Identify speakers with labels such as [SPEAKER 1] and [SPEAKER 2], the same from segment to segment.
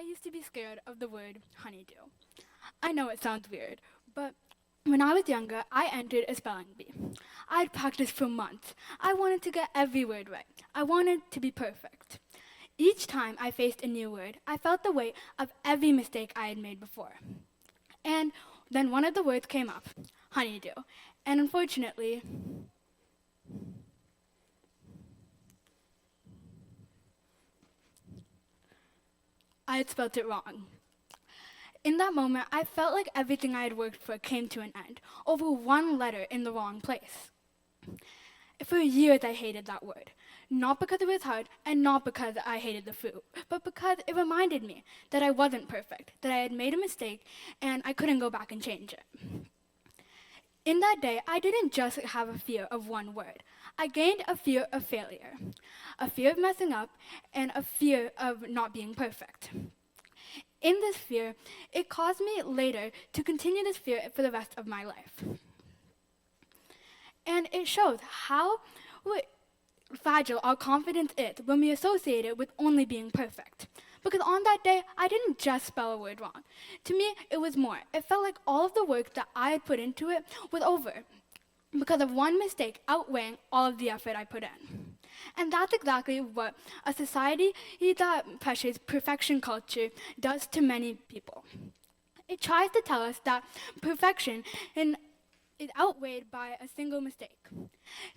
[SPEAKER 1] I used to be scared of the word honeydew. I know it sounds weird, but when I was younger, I entered a spelling bee. I'd practiced for months. I wanted to get every word right. I wanted to be perfect. Each time I faced a new word, I felt the weight of every mistake I had made before. And then one of the words came up, honeydew. And unfortunately, I had spelt it wrong. In that moment, I felt like everything I had worked for came to an end over one letter in the wrong place. For years, I hated that word. Not because it was hard and not because I hated the food, but because it reminded me that I wasn't perfect, that I had made a mistake, and I couldn't go back and change it. In that day, I didn't just have a fear of one word. I gained a fear of failure, a fear of messing up, and a fear of not being perfect. In this fear, it caused me later to continue this fear for the rest of my life. And it shows how fragile our confidence is when we associate it with only being perfect. Because on that day, I didn't just spell a word wrong. To me, it was more. It felt like all of the work that I had put into it was over because of one mistake outweighing all of the effort I put in. And that's exactly what a society that pressures perfection culture does to many people. It tries to tell us that perfection is outweighed by a single mistake.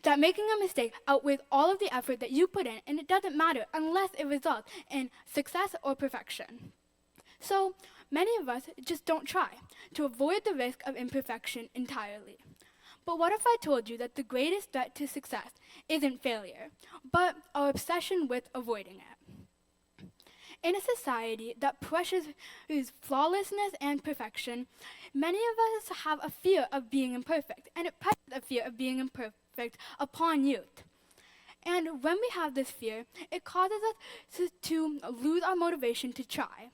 [SPEAKER 1] That making a mistake outweighs all of the effort that you put in, and it doesn't matter unless it results in success or perfection. So many of us just don't try to avoid the risk of imperfection entirely. But what if I told you that the greatest threat to success isn't failure, but our obsession with avoiding it? In a society that pressures flawlessness and perfection, many of us have a fear of being imperfect, and it pressures a fear of being imperfect upon youth. And when we have this fear, it causes us to lose our motivation to try.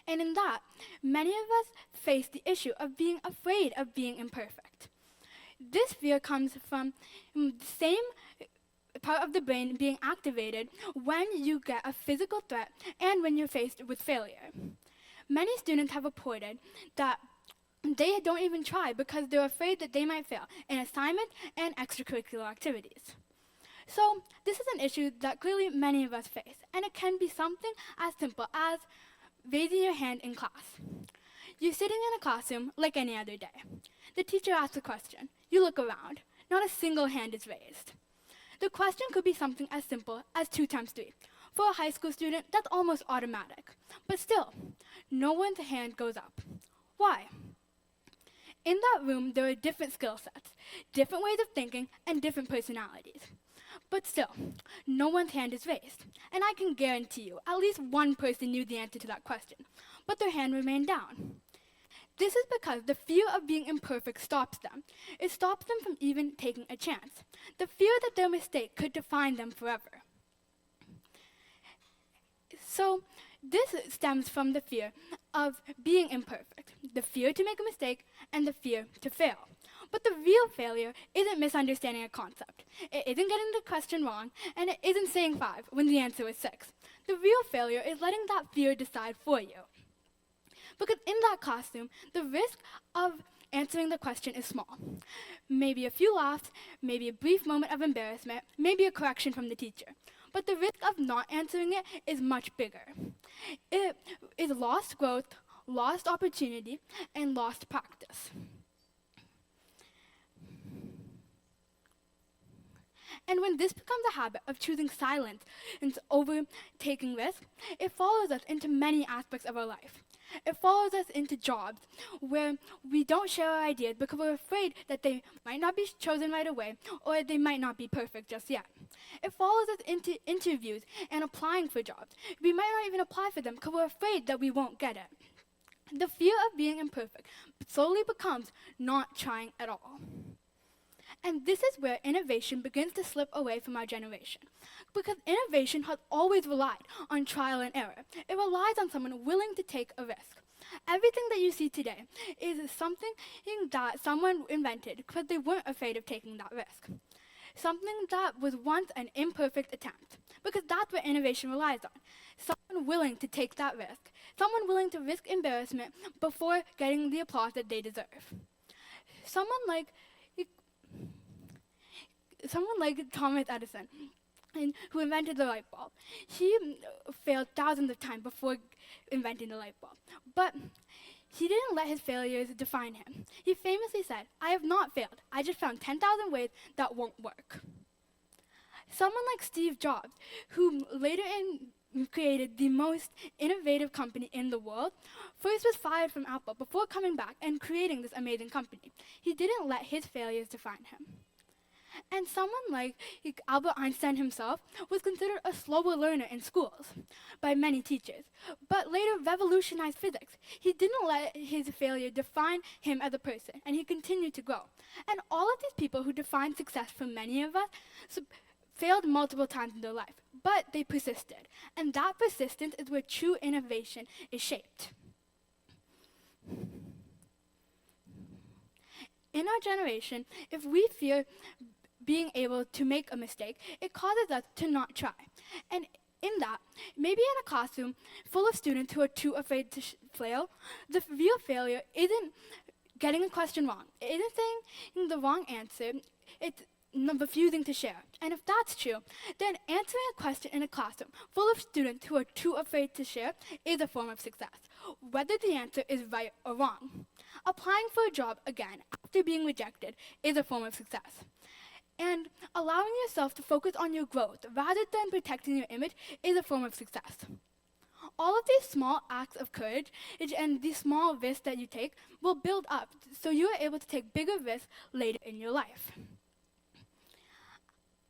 [SPEAKER 1] And in that, many of us face the issue of being afraid of being imperfect. This fear comes from the same part of the brain being activated when you get a physical threat and when you're faced with failure. Many students have reported that they don't even try because they're afraid that they might fail in assignments and extracurricular activities. So this is an issue that clearly many of us face, and it can be something as simple as raising your hand in class. You're sitting in a classroom like any other day. The teacher asks a question. You look around. Not a single hand is raised. The question could be something as simple as 2 times 3. For a high school student, that's almost automatic. But still, no one's hand goes up. Why? In that room, there are different skill sets, different ways of thinking, and different personalities. But still, no one's hand is raised. And I can guarantee you, at least one person knew the answer to that question, but their hand remained down. This is because the fear of being imperfect stops them. It stops them from even taking a chance. The fear that their mistake could define them forever. So this stems from the fear of being imperfect, the fear to make a mistake, and the fear to fail. But the real failure isn't misunderstanding a concept. It isn't getting the question wrong, and it isn't saying 5 when the answer is 6. The real failure is letting that fear decide for you. Because in that classroom, the risk of answering the question is small. Maybe a few laughs, maybe a brief moment of embarrassment, maybe a correction from the teacher. But the risk of not answering it is much bigger. It is lost growth, lost opportunity, and lost practice. And when this becomes a habit of choosing silence and over taking risk, it follows us into many aspects of our life. It follows us into jobs where we don't share our ideas because we're afraid that they might not be chosen right away or they might not be perfect just yet. It follows us into interviews and applying for jobs. We might not even apply for them because we're afraid that we won't get it. The fear of being imperfect slowly becomes not trying at all. And this is where innovation begins to slip away from our generation. Because innovation has always relied on trial and error. It relies on someone willing to take a risk. Everything that you see today is something that someone invented because they weren't afraid of taking that risk. Something that was once an imperfect attempt. because that's what innovation relies on. Someone willing to take that risk, someone willing to risk embarrassment before getting the applause that they deserve. Someone like someone like Thomas Edison, who invented the light bulb. He failed thousands of times before inventing the light bulb. But he didn't let his failures define him. He famously said, "I have not failed. I just found 10,000 ways that won't work." Someone like Steve Jobs, who later created the most innovative company in the world, first was fired from Apple before coming back and creating this amazing company. He didn't let his failures define him. And someone like Albert Einstein himself was considered a slower learner in schools by many teachers, but later revolutionized physics. He didn't let his failure define him as a person, and he continued to grow. And all of these people who define success for many of us failed multiple times in their life, but they persisted. And that persistence is where true innovation is shaped. In our generation, if we fear being able to make a mistake, it causes us to not try. And in that, maybe in a classroom full of students who are too afraid to fail, the real failure isn't getting a question wrong. It isn't saying the wrong answer. It's refusing to share. And if that's true, then answering a question in a classroom full of students who are too afraid to share is a form of success, whether the answer is right or wrong. Applying for a job again after being rejected is a form of success. And allowing yourself to focus on your growth rather than protecting your image is a form of success. All of these small acts of courage and these small risks that you take will build up so you are able to take bigger risks later in your life.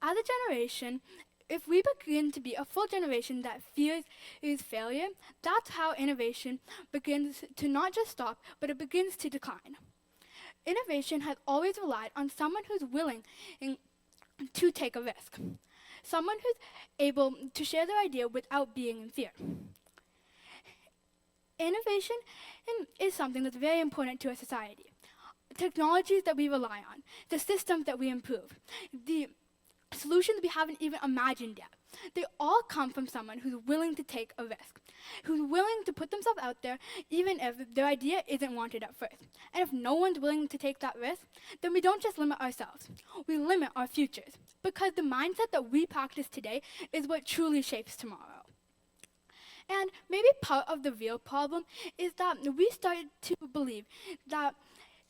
[SPEAKER 1] As a generation, if we begin to be a full generation that fears failure, that's how innovation begins to not just stop, but it begins to decline. Innovation has always relied on someone who's willing to take a risk, someone who's able to share their idea without being in fear. Innovation is something that's very important to our society. Technologies that we rely on, the systems that we improve, the solutions we haven't even imagined yet, they all come from someone who's willing to take a risk, who's willing to put themselves out there even if their idea isn't wanted at first. And if no one's willing to take that risk, then we don't just limit ourselves, we limit our futures, because the mindset that we practice today is what truly shapes tomorrow. And maybe part of the real problem is that we started to believe that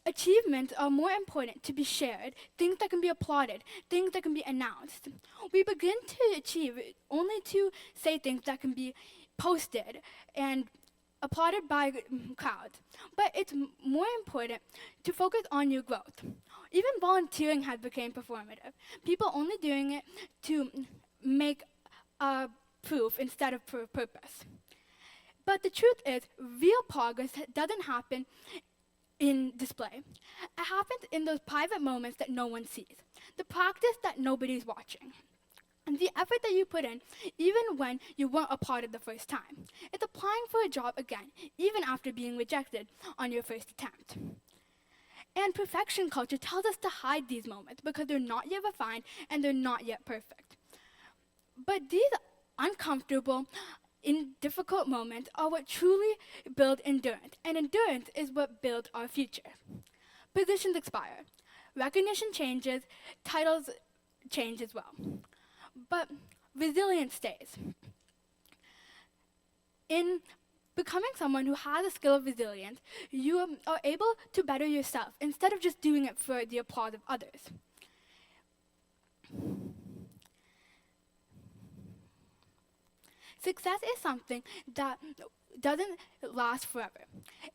[SPEAKER 1] achievements are more important to be shared, things that can be applauded, things that can be announced. We begin to achieve only to say things that can be posted and applauded by crowds. But it's more important to focus on your growth. Even volunteering has become performative. People only doing it to make a proof instead of purpose. But the truth is, real progress doesn't happen in display. It happens in those private moments that no one sees, the practice that nobody's watching, and the effort that you put in even when you weren't applauded the first time. It's applying for a job again, even after being rejected on your first attempt. And perfection culture tells us to hide these moments because they're not yet refined and they're not yet perfect. But these uncomfortable, in difficult moments are what truly build endurance, and endurance is what builds our future. Positions expire, recognition changes, titles change as well, but resilience stays. In becoming someone who has a skill of resilience, you are able to better yourself instead of just doing it for the applause of others. Success is something that doesn't last forever.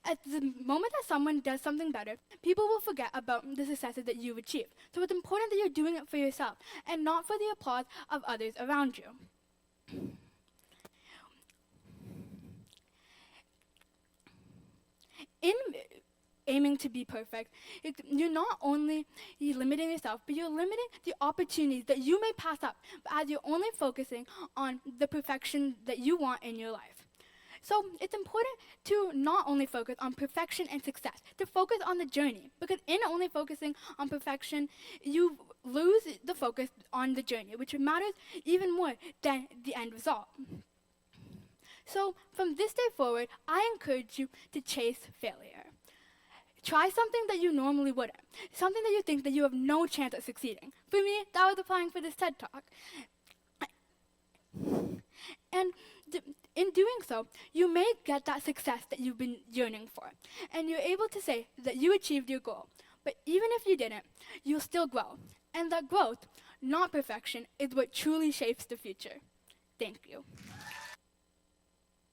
[SPEAKER 1] At the moment that someone does something better, people will forget about the successes that you've achieved. So it's important that you're doing it for yourself and not for the applause of others around you. In aiming to be perfect, you're not only limiting yourself, but you're limiting the opportunities that you may pass up as you're only focusing on the perfection that you want in your life. So it's important to not only focus on perfection and success, to focus on the journey, because in only focusing on perfection, you lose the focus on the journey, which matters even more than the end result. So from this day forward, I encourage you to chase failure. Try something that you normally wouldn't, something that you think that you have no chance of succeeding. For me, that was applying for this TED Talk. And in doing so, you may get that success that you've been yearning for, and you're able to say that you achieved your goal. But even if you didn't, you'll still grow. And that growth, not perfection, is what truly shapes the future. Thank you.